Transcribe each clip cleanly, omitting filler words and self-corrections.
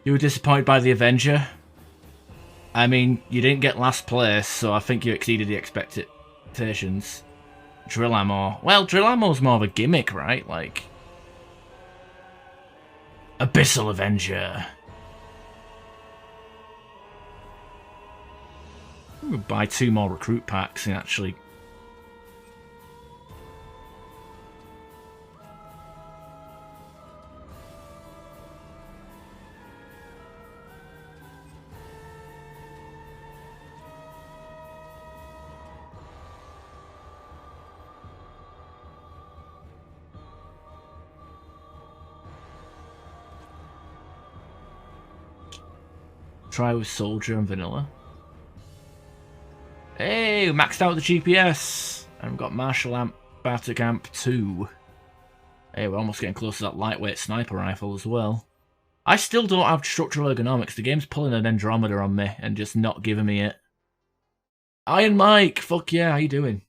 You were disappointed by the Avenger? I mean, you didn't get last place, so I think you exceeded the expectations. Drill ammo. Well, drill ammo's more of a gimmick, right? Like... Abyssal Avenger. I'm gonna buy 2 more recruit packs and actually... Try with Soldier and Vanilla. Hey, we maxed out the GPS! And we've got Marshall Amp, Bartek Amp 2. Hey, we're almost getting close to that lightweight sniper rifle as well. I still don't have structural ergonomics. The game's pulling an Andromeda on me and just not giving me it. Iron Mike! Fuck yeah, how you doing?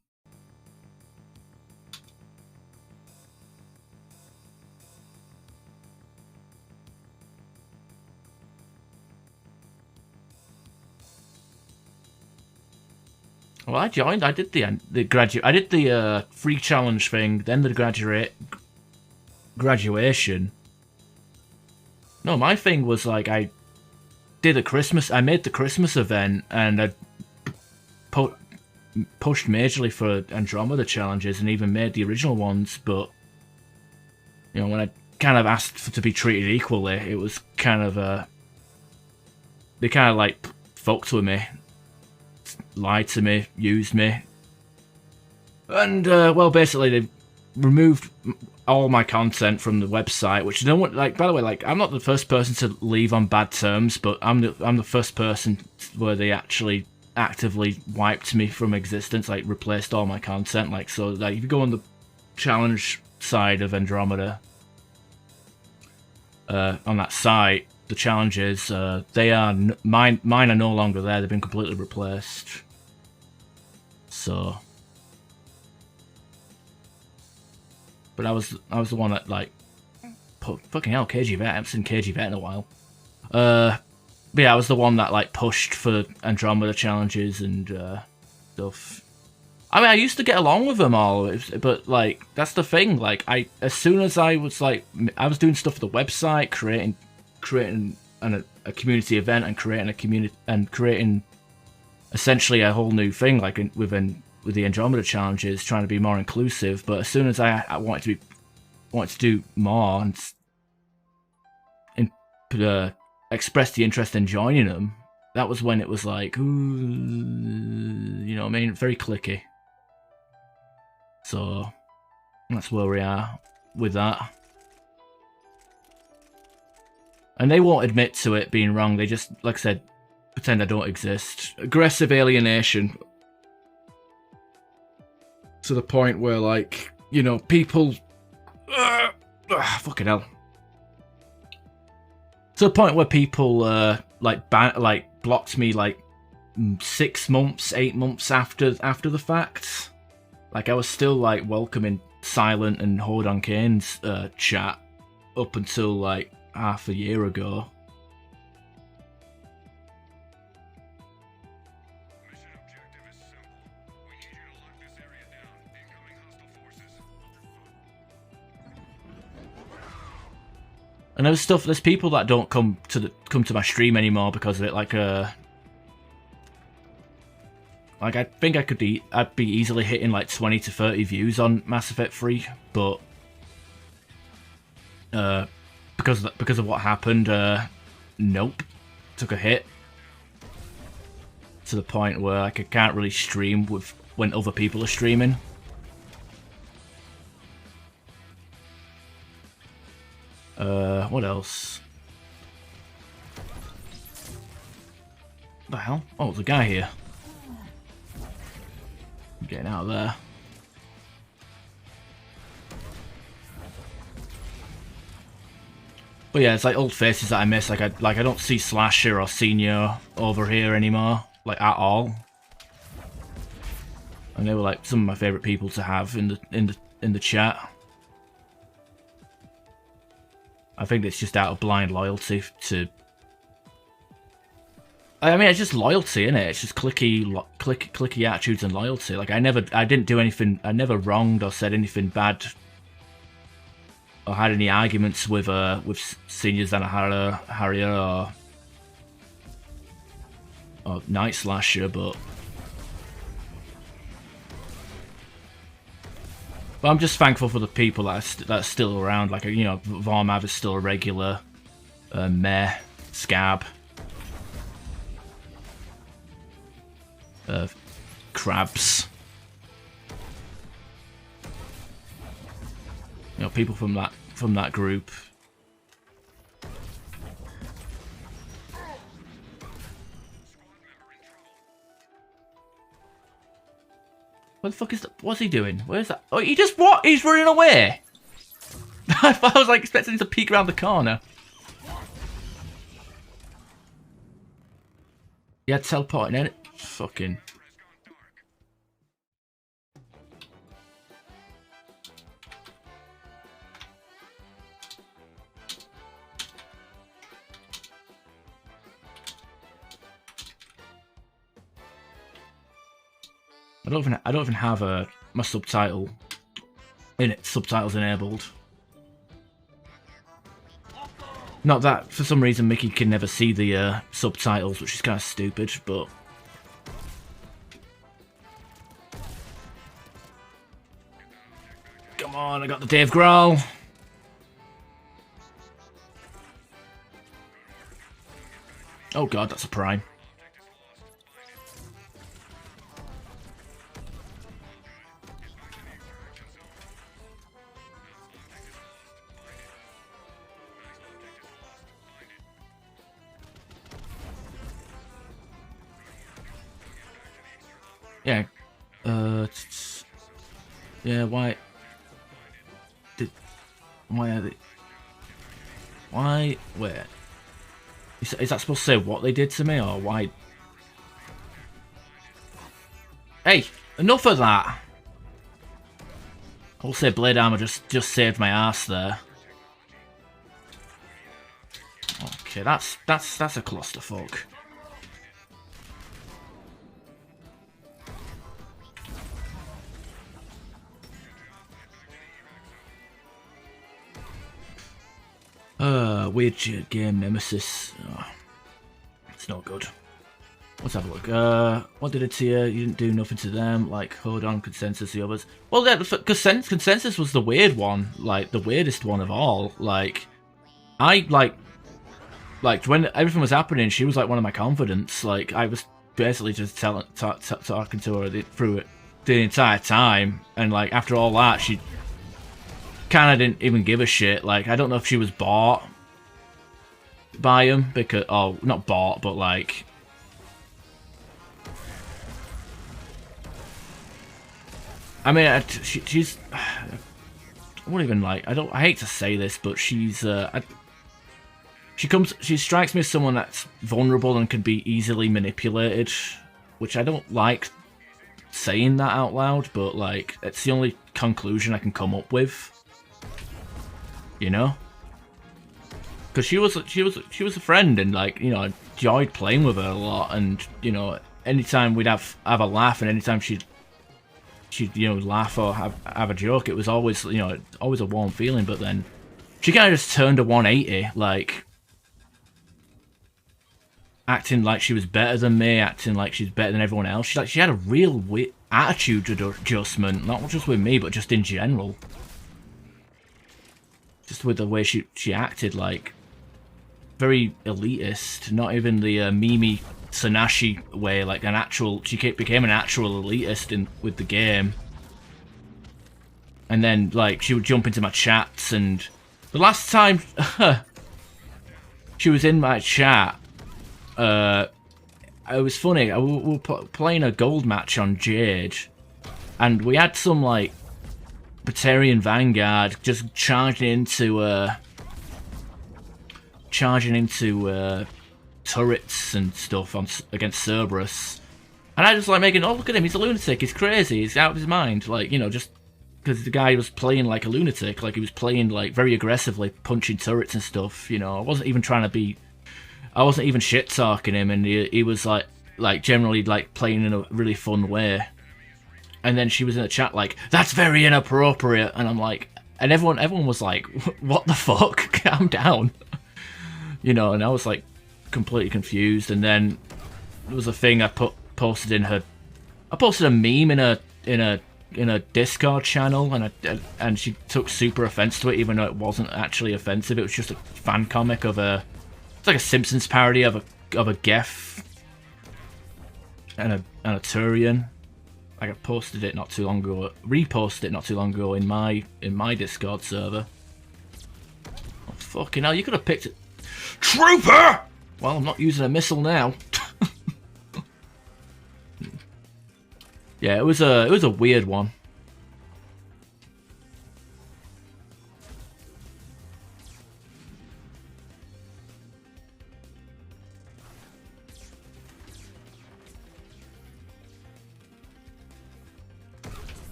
Well, I joined. I did the free challenge thing, then the graduation. No, my thing was like I made the Christmas event, and I pushed majorly for Andromeda challenges, and even made the original ones. But you know, when I kind of asked to be treated equally, it was kind of they kind of like fucked with me. Lied to me, used me, and well, basically they removed all my content from the website. Which no one, like, by the way, like, I'm not the first person to leave on bad terms, but I'm the first person where they actually actively wiped me from existence, like replaced all my content. Like, so like if you go on the challenge side of Andromeda, on that site, the challenges, they are mine are no longer there. They've been completely replaced. So, but I was the one that like fucking hell, KG Vet. I haven't seen KG Vet in a while. But yeah, I was the one that like pushed for Andromeda challenges and stuff. I mean, I used to get along with them all, but like that's the thing. Like as soon as I was doing stuff for the website, creating a community event and creating essentially a whole new thing, like with the Andromeda challenges, trying to be more inclusive. But as soon as I wanted to do more and express the interest in joining them, that was when it was like, ooh, you know what I mean, very clicky. So that's where we are with that. And they won't admit to it being wrong. They just, like I said, pretend I don't exist. Aggressive alienation. To the point where, like, you know, people... fucking hell. To the point where people, blocked me, like, 6 months, 8 months after the fact. Like, I was still, like, welcoming Silent and Horde on Kane's chat up until, like, half a year ago. And there's people that don't come to my stream anymore because of it. Like I think I'd be easily hitting like 20 to 30 views on Mass Effect 3, but because of what happened, nope, took a hit to the point where like, I can't really stream when other people are streaming. What else? What the hell? Oh, there's a guy here. I'm getting out of there. But yeah, it's like old faces that I miss. Like I don't see Slasher or Senior over here anymore, like at all. And they were like some of my favorite people to have in the chat. I think it's just out of blind loyalty to I mean, it's just loyalty, innit? It's just clicky attitudes and loyalty. Like, I didn't do anything, I never wronged or said anything bad or had any arguments with Senior Zanahara, Harrier, or Night Slasher, but I'm just thankful for the people that are still around. Like, you know, Vormav is still a regular, Meh, Scab, Crabs. You know, people from that group. What the fuck is that? What's he doing? Where's that? Oh, he just what? He's running away. I was like expecting him to peek around the corner. Yeah, teleporting in it. Fucking. I don't even have my subtitles enabled. Not that for some reason Mickey can never see the subtitles, which is kind of stupid, but come on, I got the Dave Grohl. Oh god, that's a prime. Yeah, yeah, why are they, where? Is that supposed to say what they did to me, or why? Hey, enough of that! I'll say Blade Armor just saved my ass there. Okay, that's a clusterfuck. Weird shit game, Nemesis. Oh, it's not good. Let's have a look. What did it to you? You didn't do nothing to them, like hold on, Consensus, the others. Well, yeah, Consensus was the weird one, like the weirdest one of all. Like, I like when everything was happening, she was like one of my confidants. Like, I was basically just talking to her through it the entire time, and like after all that, she kind of didn't even give a shit. Like, I don't know if she was bought by him because, oh, not bought, but like, I mean, she's, I won't even like, I hate to say this, but she's, she strikes me as someone that's vulnerable and can be easily manipulated, which I don't like saying that out loud, but like, it's the only conclusion I can come up with. You know, because she was a friend, and like, you know, I enjoyed playing with her a lot, and you know, anytime we'd have a laugh, and anytime she'd you know laugh or have a joke, it was always, you know, always a warm feeling. But then she kind of just turned a 180, like acting like she was better than me, acting like she's better than everyone else. She had a real attitude adjustment, not just with me, but just in general. Just with the way she acted, like, very elitist, not even the Mimi Sanashi way, like an actual, she became an actual elitist with the game. And then, like, she would jump into my chats, and the last time she was in my chat, it was funny, we were playing a gold match on Jade, and we had some, like, Batarian Vanguard just charging into turrets and stuff against Cerberus, and I just like making, oh look at him, he's a lunatic, he's crazy, he's out of his mind, like, you know, just because the guy was playing like a lunatic, like he was playing like very aggressively, punching turrets and stuff. You know, I wasn't even trying to be I wasn't even shit talking him, and he was like generally like playing in a really fun way. And then she was in the chat like, "That's very inappropriate," and I'm like, and everyone was like, "What the fuck? Calm down," you know. And I was like completely confused. And then there was a thing I posted in her. I posted a meme in a Discord channel, and she took super offense to it, even though it wasn't actually offensive. It was just a fan comic of it's like a Simpsons parody of a Geth and a Turian. Like I posted it not too long ago, reposted it not too long ago in my Discord server. Oh, fucking hell! You could have picked it, Trooper. Well, I'm not using a missile now. Yeah, it was a weird one.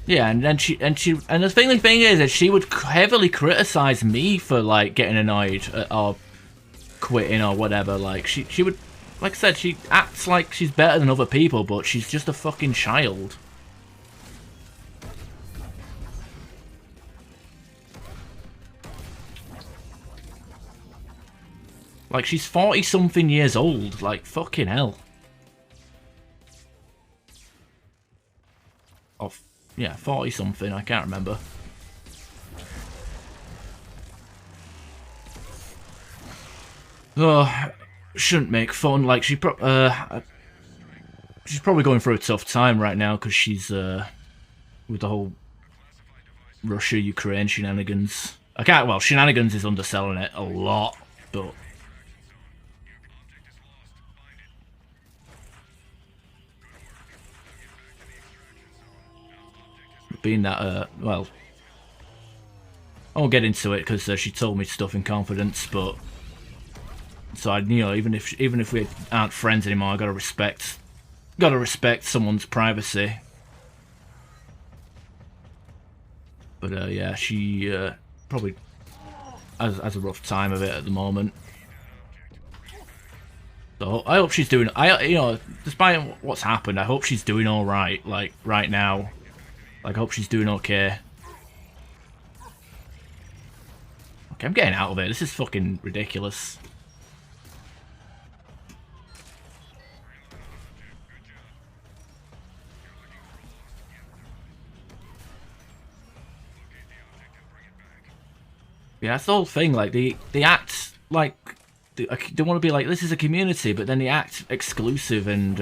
Yeah, and the thing is that she would heavily criticize me for like getting annoyed or quitting or whatever. Like she would, like I said, she acts like she's better than other people, but she's just a fucking child. Like she's 40-something years old. Like fucking hell. Oh, yeah, 40-something. I can't remember. Oh, shouldn't make fun. Like she's probably going through a tough time right now because she's with the whole Russia-Ukraine shenanigans. Well, shenanigans is underselling it a lot, but being that well, I won't get into it because she told me stuff in confidence, but so I, you know, even if we aren't friends anymore, I gotta respect someone's privacy. But yeah, she probably has a rough time of it at the moment. So I hope she's doing. You know, despite what's happened, I hope she's doing all right. Like right now, like I hope she's doing okay. Okay, I'm getting out of it. This is fucking ridiculous. Yeah, that's the whole thing. Like they act like they want to be like, this is a community, but then they act exclusive and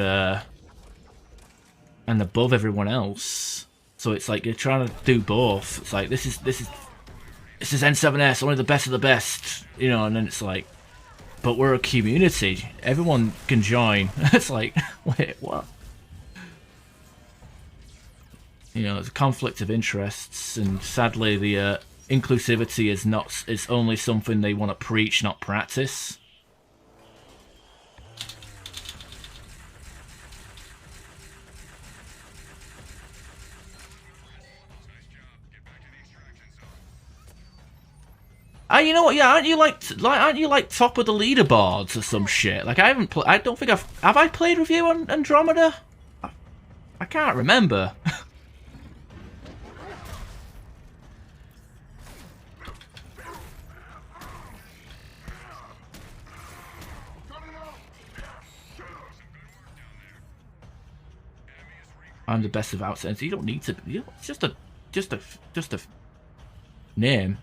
above everyone else. So it's like you're trying to do both. It's like this is N7S, only the best of the best, you know. And then it's like, but we're a community. Everyone can join. It's like, wait, what? You know, it's a conflict of interests, and sadly, the inclusivity is only something they want to preach, not practice. You know what? Yeah, aren't you like top of the leaderboards or some shit? Like I don't think have I played with you on Andromeda? I can't remember. I'm the best of outsiders. You don't need to. It's just a name.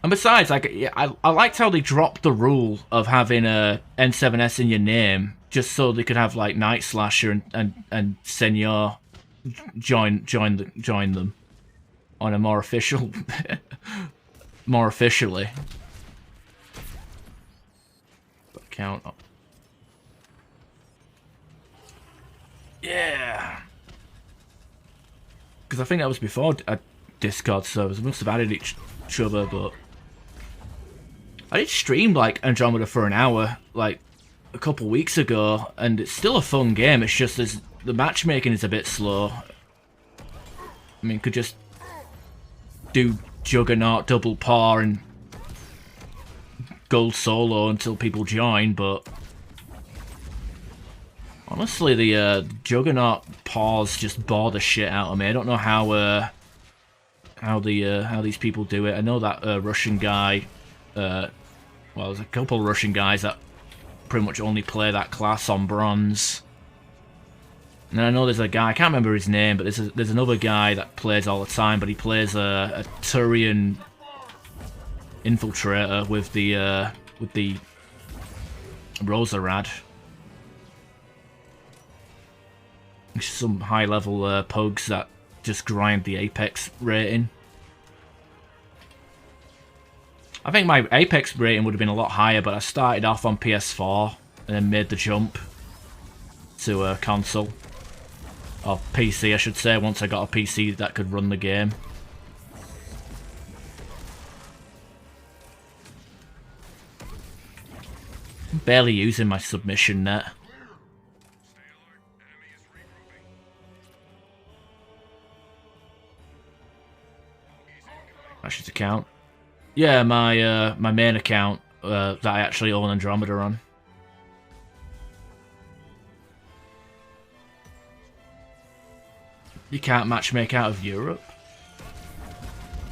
And besides, like, yeah, I liked how they dropped the rule of having a N7S in your name, just so they could have like Night Slasher and Senor join them on a more officially. But count up. Yeah. Because I think that was before Discord servers. We must have added each other, but I did stream like Andromeda for an hour, like a couple weeks ago, and it's still a fun game. It's just the matchmaking is a bit slow. I mean, could just do Juggernaut double paw and gold solo until people join, but honestly, the Juggernaut pause just bore the shit out of me. I don't know how these people do it. I know that Russian guy, well, there's a couple of Russian guys that pretty much only play that class on bronze. And then I know there's a guy, I can't remember his name, but there's another guy that plays all the time, but he plays a Turian infiltrator with the Rosarad. Some high level pugs that just grind the Apex rating. I think my Apex rating would have been a lot higher, but I started off on PS4 and then made the jump to console. Or PC, I should say, once I got a PC that could run the game. I'm barely using my submission net. Ash's account. Yeah, my my main account that I actually own Andromeda on. You can't matchmake out of Europe?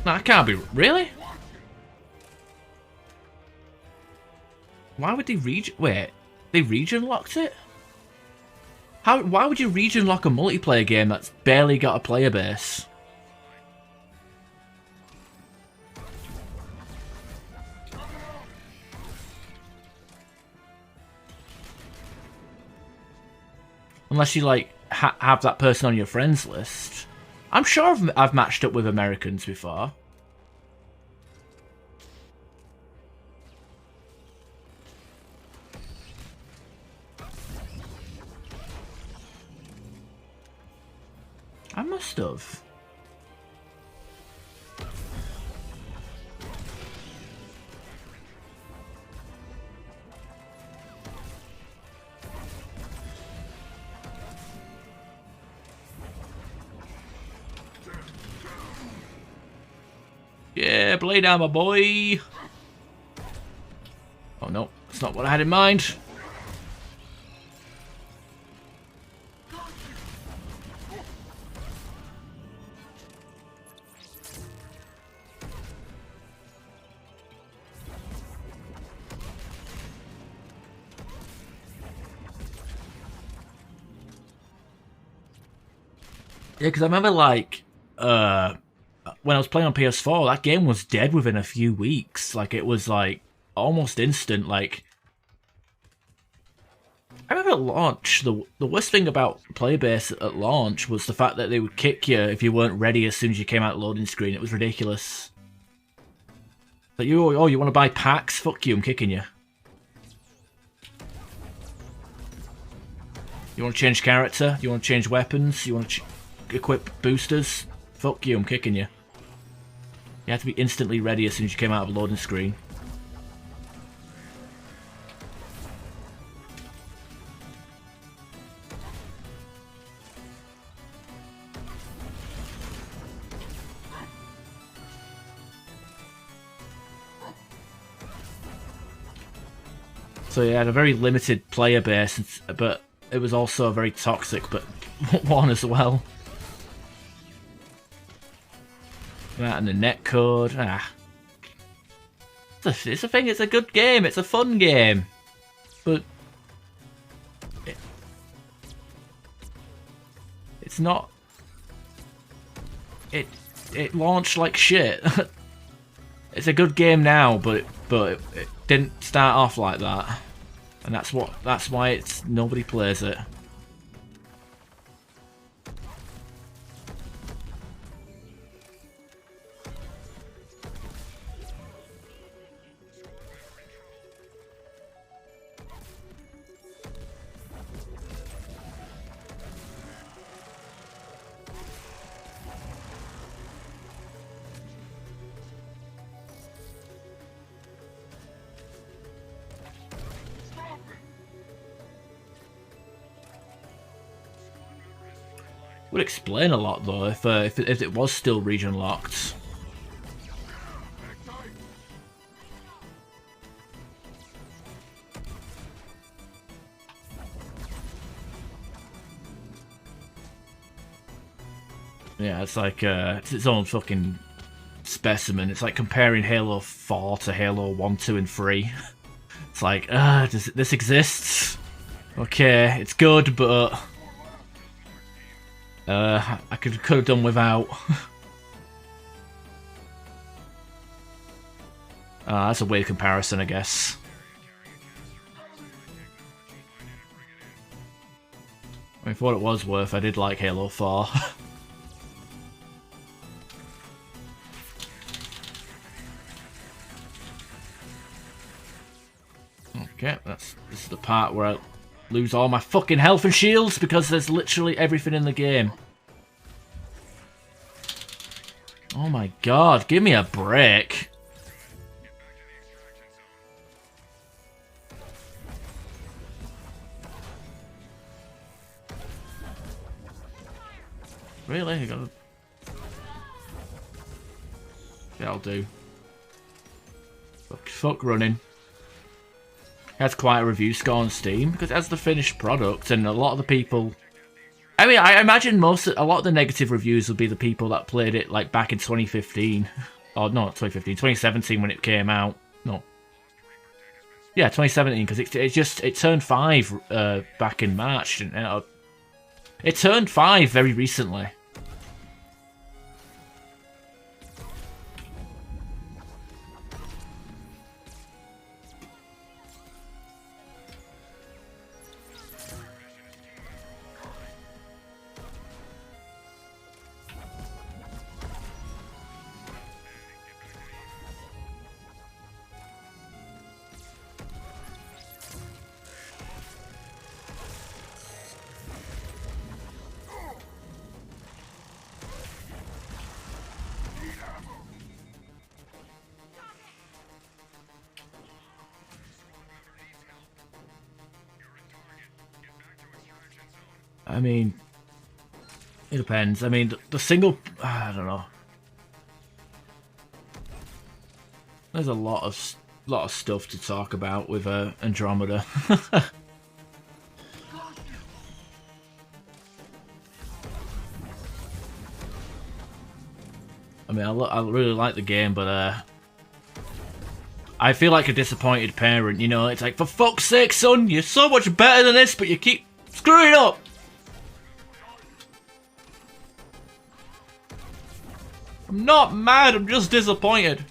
No, that can't be. Really? Why would they region? Wait, they region locked it? How? Why would you region lock a multiplayer game that's barely got a player base? Unless you like have that person on your friends list. I'm sure I've matched up with Americans before. I must have. Yeah, blade armor, boy. Oh no, that's not what I had in mind. Yeah, because I remember, like, when I was playing on PS4, that game was dead within a few weeks. Like, it was, like, almost instant. Like, I remember at launch, the worst thing about Playerbase at launch was the fact that they would kick you if you weren't ready as soon as you came out of the loading screen. It was ridiculous. Like, you want to buy packs? Fuck you, I'm kicking you. You want to change character? You want to change weapons? You want to equip boosters? Fuck you, I'm kicking you. You had to be instantly ready as soon as you came out of the loading screen. So yeah, had a very limited player base, but it was also a very toxic but one as well. That and the netcode. It's a thing, it's a good game, it's a fun game. But it's not. It launched like shit. It's a good game now, but it didn't start off like that. And that's why nobody plays it. Would explain a lot though if it was still region locked. Yeah, it's like it's its own fucking specimen. It's like comparing Halo 4 to Halo 1, 2, and 3. It's like, this exists. Okay, it's good, but I could have done without. That's a weird comparison, I guess. I mean, for what it was worth, I did like Halo 4. Okay, this is the part where I lose all my fucking health and shields because there's literally everything in the game. Oh my god, give me a break. Really? You gotta... Yeah, I'll do. Fuck running. It has quite a review score on Steam because it has the finished product, and a lot of the people. I mean, I imagine a lot of the negative reviews would be the people that played it like back in 2015, or not 2015, 2017 when it came out. No. Yeah, 2017 because it turned 5 back in March. It turned 5 very recently. I mean, it depends. I mean, the single... I don't know. There's a lot of stuff to talk about with Andromeda. I mean, I really like the game, but I feel like a disappointed parent, you know? It's like, for fuck's sake, son, you're so much better than this, but you keep screwing up! I'm not mad, I'm just disappointed.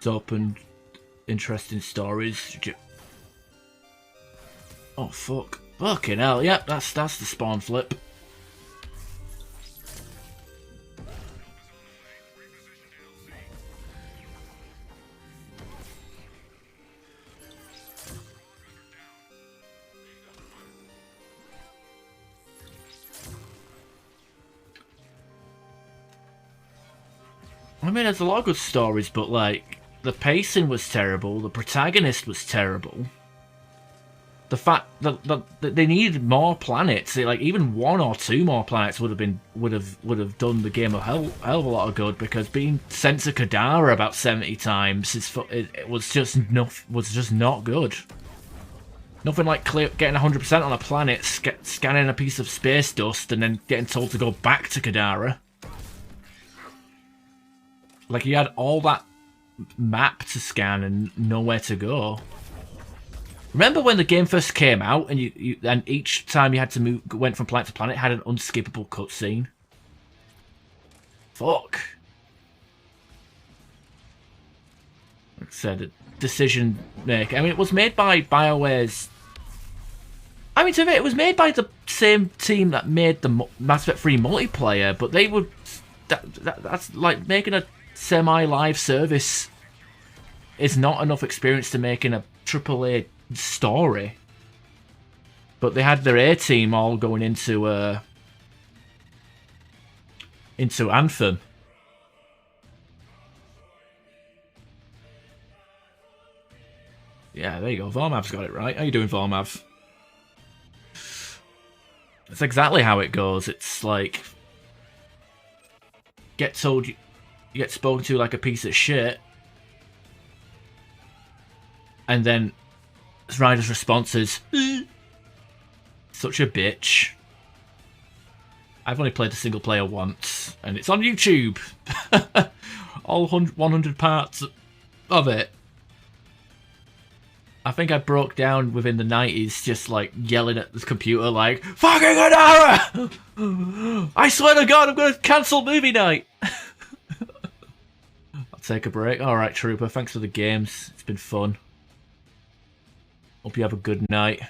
Open interesting stories. Oh fuck. Fucking hell, yep, that's the spawn flip. I mean, there's a lot of good stories, but like the pacing was terrible, the protagonist was terrible. The fact that they needed more planets, like even 1 or 2 more planets would have done the game a hell of a lot of good, because being sent to Kadara about 70 times it was just not good. Nothing like getting 100% on a planet, scanning a piece of space dust, and then getting told to go back to Kadara. Like, you had all that map to scan and nowhere to go. Remember when the game first came out and and each time you had to went from planet to planet had an unskippable cutscene? Fuck. Like I said, decision maker. I mean, it was made by BioWare's... I mean, to me, it was made by the same team that made the Mass Effect 3 multiplayer, but they would... That's like making a semi-live service is not enough experience to making a AAA story. But they had their A team all going into Anthem. Yeah, there you go. Vormav's got it right. How you doing, Vormav? That's exactly how it goes. It's like get told you get spoken to like a piece of shit, and then Ryder's response is such a bitch. I've only played the single player once, and it's on YouTube. All 100 parts of it. I think I broke down within the 90s just like yelling at the computer like, fucking Adara! I swear to God, I'm going to cancel movie night! I'll take a break. Alright, Trooper, thanks for the games. It's been fun. Hope you have a good night.